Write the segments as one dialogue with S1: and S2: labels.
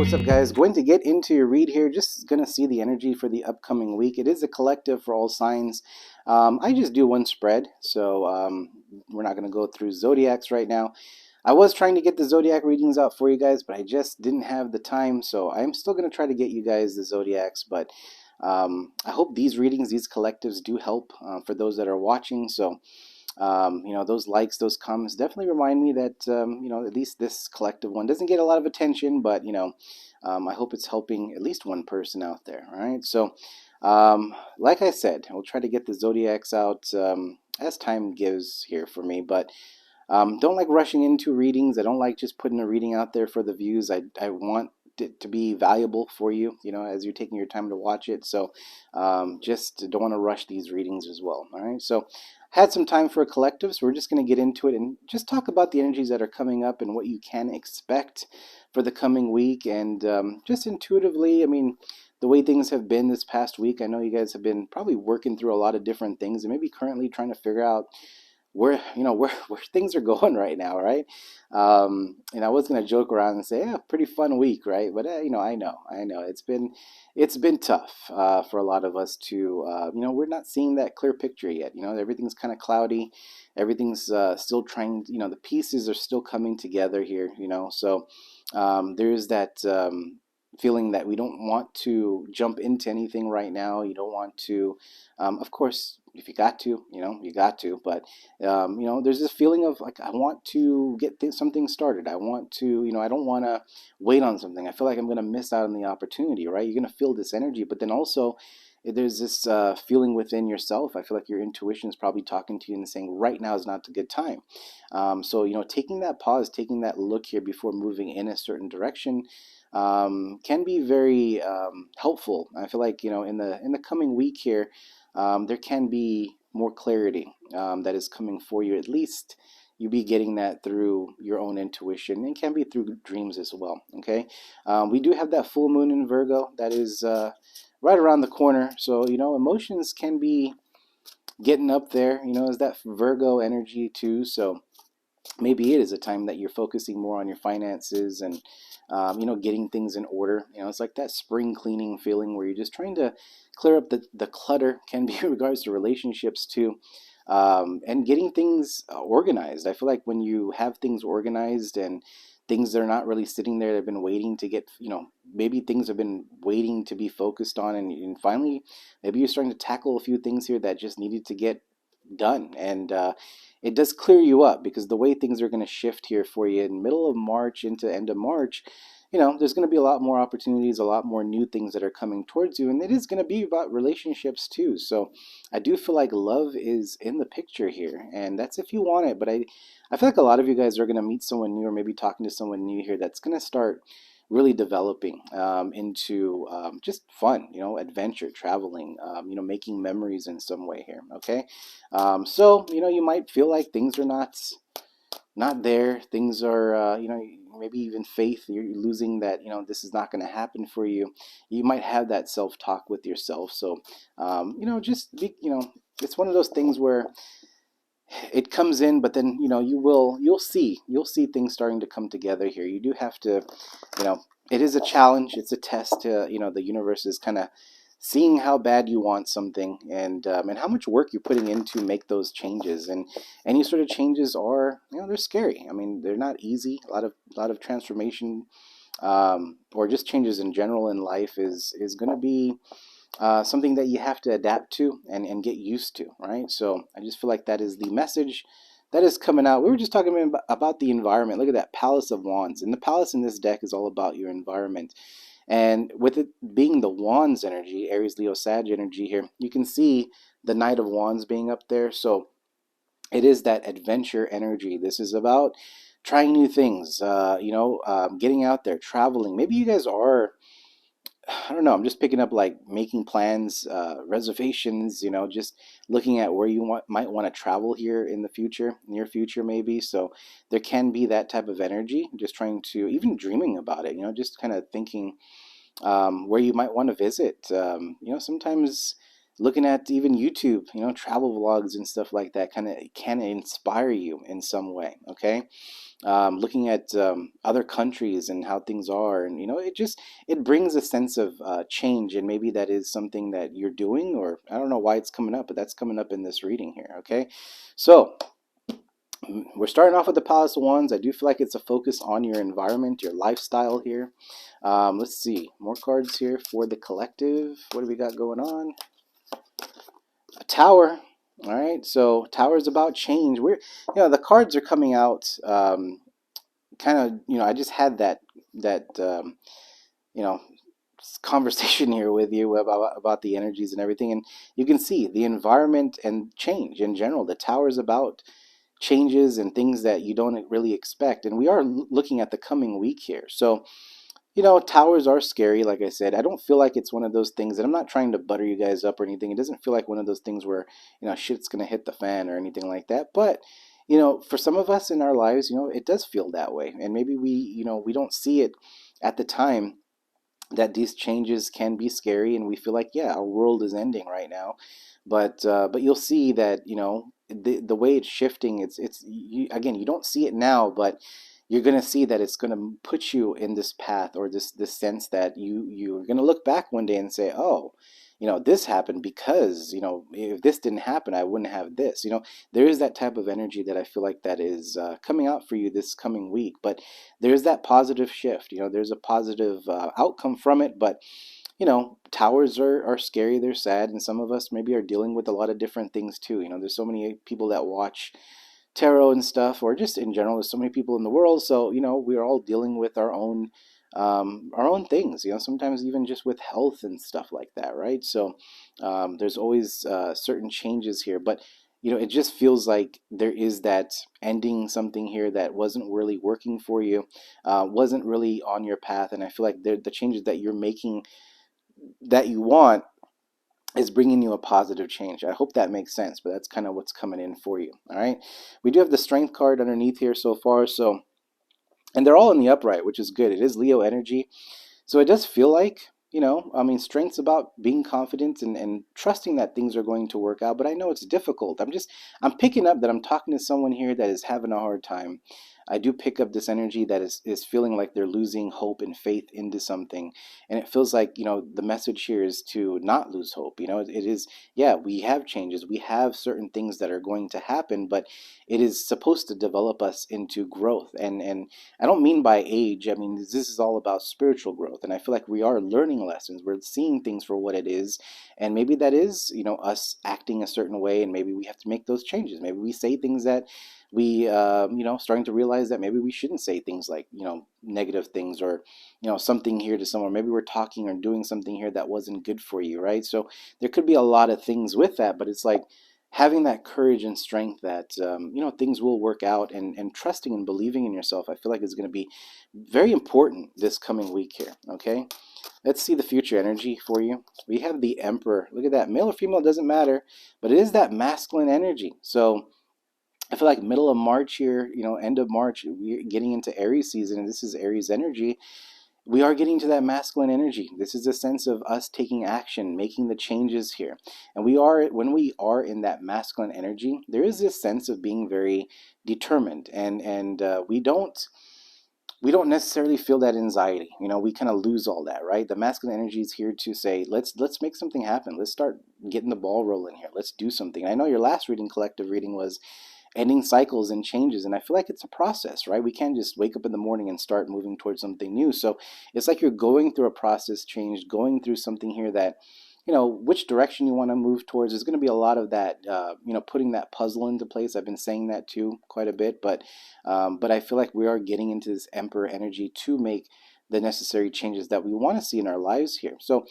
S1: what's up, guys? Going to get into your read here. Just going to see the energy for the upcoming week. It is a collective for all signs. I just do one spread, so we're not going to go through zodiacs right now. I was trying to get the zodiac readings out for you guys, but I just didn't have the time, so I'm still going to try to get you guys the zodiacs. But I hope these readings, these collectives, do help for those that are watching. So those likes, those comments definitely remind me that, at least this collective one doesn't get a lot of attention, but, I hope it's helping at least one person out there. All right. So, like I said, we'll try to get the zodiacs out as time gives here for me, but don't like rushing into readings. I don't like just putting a reading out there for the views. I want it to be valuable for you, as you're taking your time to watch it. So just don't want to rush these readings as well. All right. So had some time for a collective, so we're just going to get into it and just talk about the energies that are coming up and what you can expect for the coming week. And just intuitively, the way things have been this past week, I know you guys have been probably working through a lot of different things and maybe currently trying to figure out where things are going right now, right? And I was gonna joke around and say, yeah, pretty fun week, right? But I know it's been tough for a lot of us to, we're not seeing that clear picture yet. Everything's kind of cloudy, everything's still trying. The pieces are still coming together here. So there's that. Feeling that we don't want to jump into anything right now. You don't want to, of course, if you got to, you got to, but there's this feeling of like, I want to get something started. I want to, I don't want to wait on something. I feel like I'm going to miss out on the opportunity, right? You're going to feel this energy, but then also there's this feeling within yourself. I feel like your intuition is probably talking to you and saying, right now is not a good time. So, taking that pause, taking that look here before moving in a certain direction can be very helpful. I feel like, in the coming week here, there can be more clarity that is coming for you. At least you be getting that through your own intuition, and can be through dreams as well. Okay, we do have that full moon in Virgo that is right around the corner, so emotions can be getting up there. Is that Virgo energy too? So maybe it is a time that you're focusing more on your finances and getting things in order. It's like that spring cleaning feeling where you're just trying to clear up the clutter. Can be in regards to relationships too, and getting things organized. I feel like when you have things organized and things that are not really sitting there, they've been waiting to get, maybe things have been waiting to be focused on, and finally maybe you're starting to tackle a few things here that just needed to get done. And it does clear you up, because the way things are going to shift here for you in middle of March into end of March, there's going to be a lot more opportunities, a lot more new things that are coming towards you, and it is going to be about relationships too. So I do feel like love is in the picture here, and that's if you want it. But I feel like a lot of you guys are going to meet someone new, or maybe talking to someone new here that's going to start really developing into just fun, adventure, traveling, making memories in some way here. Okay, so you might feel like things are not there. Things are, maybe even faith. You're losing that. This is not going to happen for you. You might have that self-talk with yourself. So, just be, it's one of those things where it comes in, but then you'll see things starting to come together here. You do have to, it is a challenge. It's a test. The universe is kind of seeing how bad you want something, and how much work you're putting in to make those changes. And any sort of changes are, they're scary. They're not easy. A lot of transformation, or just changes in general in life is going to be something that you have to adapt to and get used to, right? So I just feel like that is the message that is coming out. We were just talking about the environment. Look at that Palace of Wands. And the Palace in this deck is all about your environment. And with it being the Wands energy, Aries, Leo, Sag energy here, you can see the Knight of Wands being up there. So it is that adventure energy. This is about trying new things, getting out there, traveling. Maybe you guys are, I don't know, I'm just picking up like making plans, reservations, just looking at where you might want to travel here in the future, near future maybe. So there can be that type of energy, just trying to, even dreaming about it, just kind of thinking where you might want to visit. Sometimes looking at even YouTube, travel vlogs and stuff like that kind of can inspire you in some way. Okay. Looking at other countries and how things are, and it brings a sense of change, and maybe that is something that you're doing, or I don't know why it's coming up, but that's coming up in this reading here. Okay, so we're starting off with the Palace of Wands. I do feel like it's a focus on your environment, your lifestyle here. Let's see more cards here for the collective. What do we got going on? A Tower. All right, so Tower is about change. The cards are coming out. Kind of, I just had that you know conversation here with you about the energies and everything, and you can see the environment and change in general. The Tower is about changes and things that you don't really expect, and we are looking at the coming week here. So towers are scary, like I said. I don't feel like it's one of those things, and I'm not trying to butter you guys up or anything. It doesn't feel like one of those things where, shit's gonna hit the fan or anything like that. But, for some of us in our lives, it does feel that way. And maybe we don't see it at the time that these changes can be scary, and we feel like, yeah, our world is ending right now. But you'll see that the way it's shifting. Again, you don't see it now, but you're going to see that it's going to put you in this path, or this sense that you're going to look back one day and say, oh, this happened because if this didn't happen, I wouldn't have this. There is that type of energy that I feel like that is coming out for you this coming week. But there's that positive shift. There's a positive outcome from it. But towers are scary, they're sad, and some of us maybe are dealing with a lot of different things too. There's so many people that watch tarot and stuff, or just in general, there's so many people in the world. So we're all dealing with our own things. Sometimes even just with health and stuff like that, right? So there's always certain changes here, but it just feels like there is that ending something here that wasn't really working for you, wasn't really on your path, and I feel like the changes that you're making that you want is bringing you a positive change. I hope that makes sense, but that's kind of what's coming in for you. All right. We do have the Strength card underneath here so far. So, and they're all in the upright, which is good. It is Leo energy. So it does feel like, strength's about being confident and trusting that things are going to work out. But I know it's difficult. I'm picking up that I'm talking to someone here that is having a hard time. I do pick up this energy that is feeling like they're losing hope and faith into something. And it feels like, the message here is to not lose hope. It is, yeah, we have changes. We have certain things that are going to happen, but it is supposed to develop us into growth. And I don't mean by age. I mean, this is all about spiritual growth. And I feel like we are learning lessons. We're seeing things for what it is. And maybe that is, us acting a certain way. And maybe we have to make those changes. Maybe we say things that we, starting to realize that maybe we shouldn't say things like, negative things, or, something here to someone. Maybe we're talking or doing something here that wasn't good for you, right? So there could be a lot of things with that, but it's like having that courage and strength that things will work out, and trusting and believing in yourself. I feel like is going to be very important this coming week here. Okay, let's see the future energy for you. We have the Emperor. Look at that. Male or female doesn't matter, but it is that masculine energy. So I feel like middle of March here, end of March, we're getting into Aries season, and this is Aries energy. We are getting to that masculine energy. This is a sense of us taking action, making the changes here. And when we are in that masculine energy, there is this sense of being very determined, and we don't necessarily feel that anxiety. We kind of lose all that, right? The masculine energy is here to say, let's make something happen. Let's start getting the ball rolling here. Let's do something. I know your last reading, collective reading, was ending cycles and changes, and I feel like it's a process, right? We can't just wake up in the morning and start moving towards something new. So it's like you're going through a process change, going through something here that which direction you want to move towards. There's going to be a lot of that, putting that puzzle into place. I've been saying that too quite a bit, but I feel like we are getting into this Emperor energy to make the necessary changes that we want to see in our lives here. So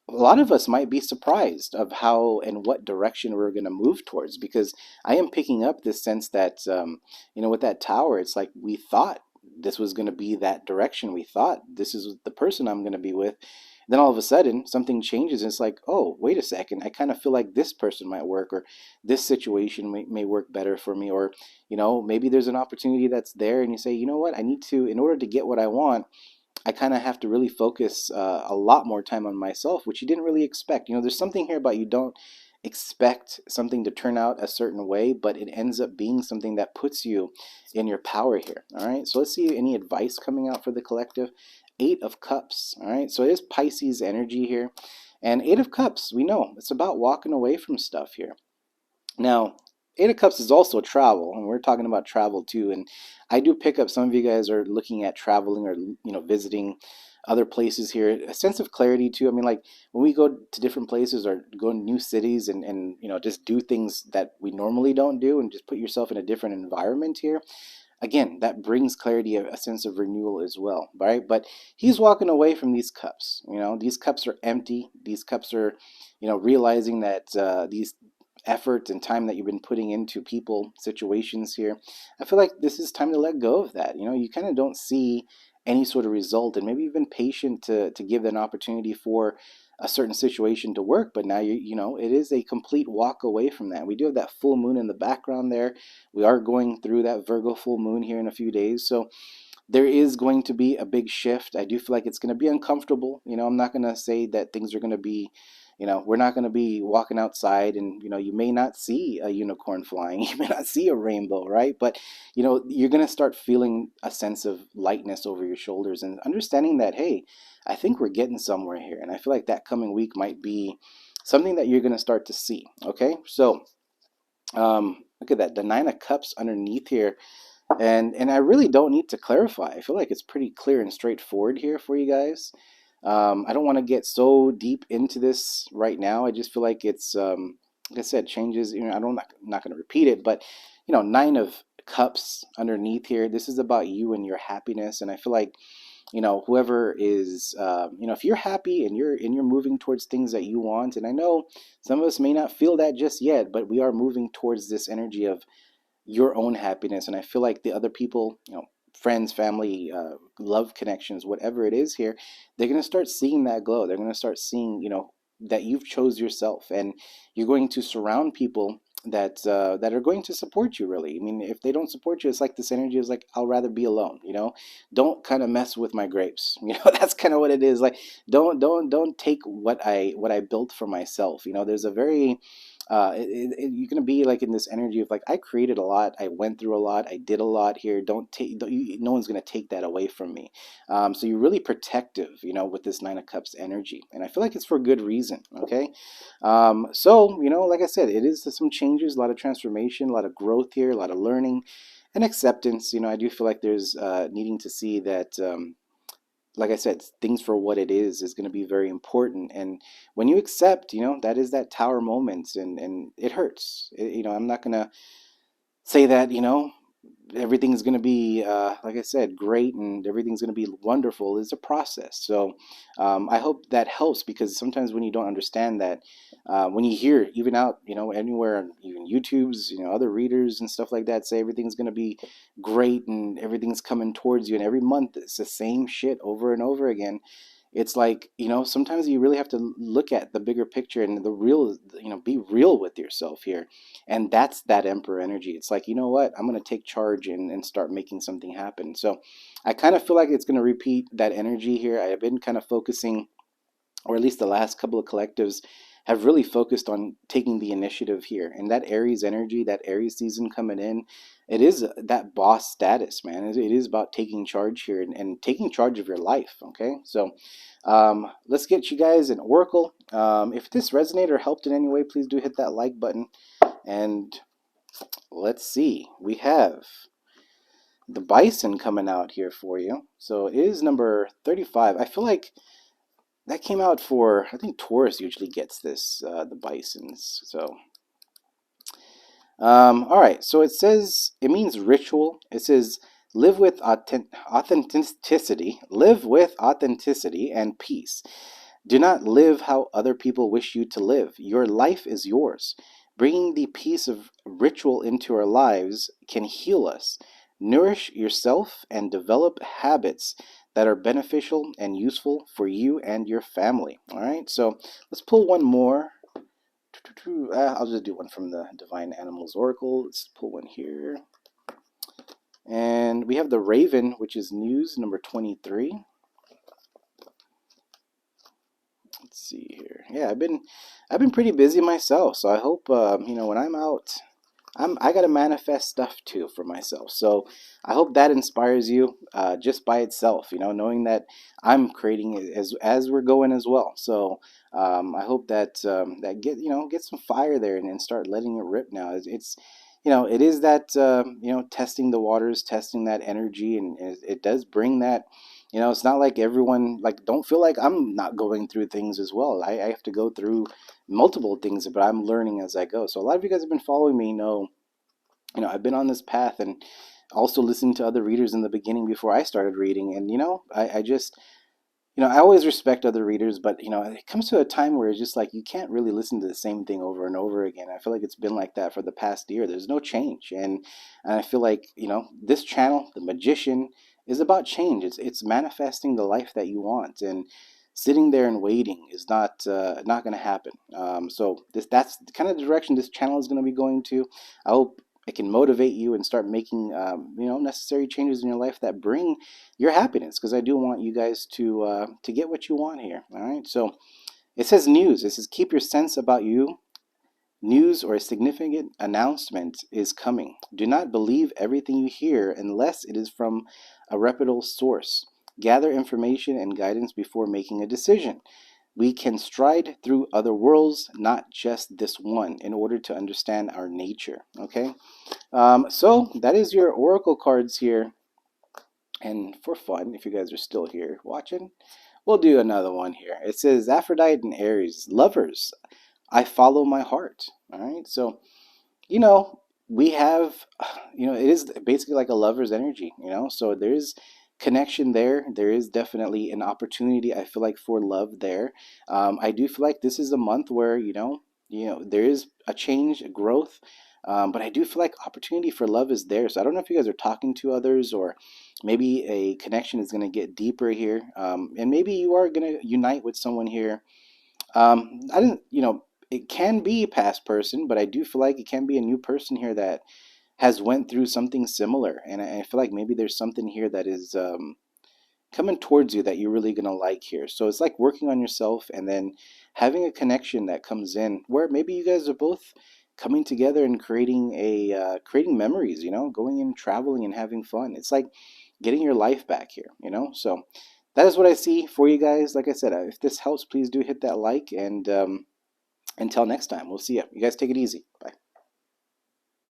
S1: a lot of us might be surprised of how and what direction we're going to move towards, because I am picking up this sense that, with that Tower, it's like we thought this was going to be that direction. We thought this is the person I'm going to be with. Then all of a sudden something changes, and it's like, oh, wait a second, I kind of feel like this person might work, or this situation may work better for me, or maybe there's an opportunity that's there, and you say, you know what, I need to, in order to get what I want, I kind of have to really focus a lot more time on myself, which you didn't really expect. You know, there's something here about you don't expect something to turn out a certain way, but it ends up being something that puts you in your power here. All right, so let's see any advice coming out for the collective. Eight of Cups. All right, so it is Pisces energy here. And Eight of Cups, we know it's about walking away from stuff here. Now, Eight of Cups is also travel, and we're talking about travel too. And I do pick up some of you guys are looking at traveling or visiting other places here. A sense of clarity too. I mean, like when we go to different places or go to new cities and just do things that we normally don't do and just put yourself in a different environment here. Again, that brings clarity, a sense of renewal as well, right? But he's walking away from these cups. These cups are empty. These cups are, realizing that these effort and time that you've been putting into people, situations here, I feel like this is time to let go of that. You kind of don't see any sort of result, and maybe you've been patient to give an opportunity for a certain situation to work, but now it is a complete walk away from that. We do have that full moon in the background there. We are going through that Virgo full moon here in a few days, so there is going to be a big shift. I do feel like it's going to be uncomfortable. I'm not going to say that things are going to be, we're not going to be walking outside and, you may not see a unicorn flying. You may not see a rainbow, right? But, you're going to start feeling a sense of lightness over your shoulders and understanding that, hey, I think we're getting somewhere here. And I feel like that coming week might be something that you're going to start to see. Okay. So, look at that. The Nine of Cups underneath here. And I really don't need to clarify. I feel like it's pretty clear and straightforward here for you guys. I don't want to get so deep into this right now. I just feel like it's, like I said, changes. I'm not going to repeat it, but Nine of Cups underneath here. This is about you and your happiness, and I feel like whoever is, if you're happy and you're moving towards things that you want, and I know some of us may not feel that just yet, but we are moving towards this energy of your own happiness. And I feel like the other people, friends, family, love connections, whatever it is here, they're going to start seeing that glow. They're going to start seeing, that you've chose yourself, and you're going to surround people that are going to support you. Really, I mean, if they don't support you, it's like this energy is like, I'll rather be alone. Don't kind of mess with my grapes. That's kind of what it is. Like, don't take what I built for myself. There's a very you're gonna be like in this energy of like, I created a lot, I went through a lot, I did a lot here. No one's gonna take that away from me. So you're really protective, with this Nine of Cups energy, and I feel like it's for good reason. Okay, so like I said, it is some changes, a lot of transformation, a lot of growth here, a lot of learning and acceptance. I do feel like there's needing to see that. Like I said, things for what it is going to be very important. And when you accept, that is that tower moment, and it hurts. I'm not going to say that, everything's going to be, like I said, great and everything's going to be wonderful. It's a process. So I hope that helps, because sometimes when you don't understand that, when you hear even out, anywhere, even YouTube's, other readers and stuff like that say everything's going to be great and everything's coming towards you, and every month it's the same shit over and over again. It's like, sometimes you really have to look at the bigger picture and the real, be real with yourself here. And that's that Emperor energy. It's like, you know what? I'm going to take charge and start making something happen. So I kind of feel like it's going to repeat that energy here. I've been kind of focusing, or at least the last couple of collectives have really focused on taking the initiative here. And that Aries energy, that Aries season coming in, it is that boss status, man. It is about taking charge here and taking charge of your life. Okay, so let's get you guys an oracle. If this resonated or helped in any way, please do hit that like button. And let's see, we have the Bison coming out here for you. So it is number 35. I feel like that came out for, I think Taurus usually gets this, the Bisons. So, all right. So it means ritual. It says live with authenticity and peace. Do not live how other people wish you to live. Your life is yours. Bringing the piece of ritual into our lives can heal us. Nourish yourself and develop habits that are beneficial and useful for you and your family. All right, so let's pull one more. I'll just do one from the Divine Animals Oracle. Let's pull one here. And we have the Raven, which is news number 23. Let's see here. Yeah, I've been pretty busy myself, so I hope when I'm out, I gotta manifest stuff too for myself. So I hope that inspires you just by itself. Knowing that I'm creating it as we're going as well. So I hope that that get some fire there and start letting it rip now. It is that testing the waters, testing that energy, and it does bring that. It's not like everyone like don't feel like I'm not going through things as well. I have to go through multiple things, but I'm learning as I go. So a lot of you guys have been following me know I've been on this path and also listening to other readers in the beginning before I started reading. And, I just, I always respect other readers, but, it comes to a time where it's just like you can't really listen to the same thing over and over again. I feel like it's been like that for the past year. There's no change. And I feel like, this channel, The Magician, is about change. It's manifesting the life that you want. And sitting there and waiting is not going to happen. So that's kind of the direction this channel is going to be going to. I hope it can motivate you and start making necessary changes in your life that bring your happiness, because I do want you guys to get what you want here. All right. So it says news. It says keep your sense about you. News or a significant announcement is coming. Do not believe everything you hear unless it is from a reputable source. Gather information and guidance before making a decision. We can stride through other worlds, not just this one, in order to understand our nature. Okay? So that is your oracle cards here. And for fun, if you guys are still here watching, we'll do another one here. It says Aphrodite and Aries, lovers, I follow my heart. All right. So, you know, we have, it is basically like a lover's energy, so there's connection there. There is definitely an opportunity, I feel like, for love there. I do feel like this is a month where, there is a change, a growth. But I do feel like opportunity for love is there. So I don't know if you guys are talking to others, or maybe a connection is going to get deeper here. And maybe you are going to unite with someone here. I didn't, it can be a past person, but I do feel like it can be a new person here that has went through something similar, and I feel like maybe there's something here that is coming towards you that you're really gonna like here. So it's like working on yourself and then having a connection that comes in where maybe you guys are both coming together and creating memories. Going and traveling and having fun. It's like getting your life back here. So that is what I see for you guys. Like I said, if this helps, please do hit that like, and until next time, we'll see you. You guys take it easy. Bye.